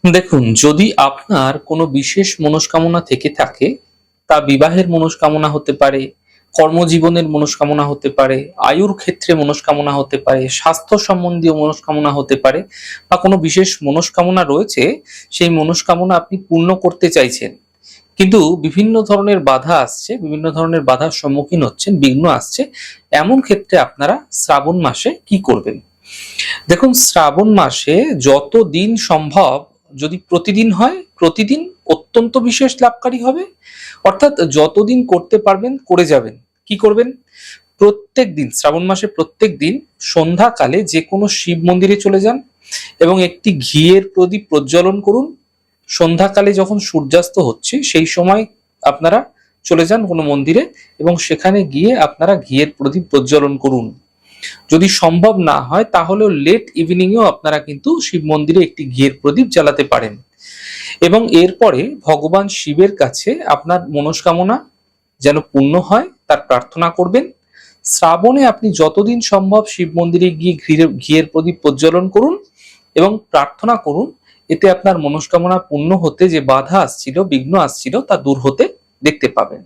দেখুন, যদি আপনার কোনো বিশেষ মনস্কামনা থেকে থাকে, তা বিবাহের মনস্কামনা হতে পারে, কর্মজীবনের মনস্কামনা হতে পারে, আয়ুর ক্ষেত্রে মনস্কামনা হতে পারে, স্বাস্থ্য সম্বন্ধীয় মনস্কামনা হতে পারে, বা কোনো বিশেষ মনস্কামনা রয়েছে, সেই মনস্কামনা আপনি পূর্ণ করতে চাইছেন। কিন্তু বিভিন্ন ধরনের বাধা আসছে, বিভিন্ন ধরনের বাধার সম্মুখীন হচ্ছেন, বিঘ্ন আসছে। এমন ক্ষেত্রে আপনারা শ্রাবণ মাসে কি করবেন? দেখুন, শ্রাবণ মাসে যত দিন সম্ভব, যদি প্রতিদিন হয় প্রতিদিন অত্যন্ত বিশেষ লাভকারী হবে। অর্থাৎ যতদিন করতে পারবেন করে যাবেন। কি করবেন? প্রত্যেক দিন, শ্রাবণ মাসে প্রত্যেক দিন সন্ধ্যাকালে যে কোনো শিব মন্দিরে চলে যান এবং একটি ঘিয়ের প্রদীপ প্রজ্বলন করুন। সন্ধ্যাকালে যখন সূর্যাস্ত হচ্ছে সেই সময় আপনারা চলে যান কোনো মন্দিরে এবং সেখানে গিয়ে আপনারা ঘিয়ের প্রদীপ প্রজ্বলন করুন। যদি সম্ভব না হয় তাহলেও লেট ইভিনিং এও আপনারা কিন্তু শিব মন্দিরে একটি ঘিয়ের প্রদীপ জ্বালাতে পারেন এবং এরপরে ভগবান শিবের কাছে আপনার মনস্কামনা যেন পূর্ণ হয় তার প্রার্থনা করবেন। শ্রাবণে আপনি যতদিন সম্ভব শিব মন্দিরে গিয়ে ঘিয়ের প্রদীপ প্রজ্বলন করুন এবং প্রার্থনা করুন। এতে আপনার মনস্কামনা পূর্ণ হতে যে বাধা আসছিল, বিঘ্ন আসছিল, তা দূর হতে দেখতে পাবেন।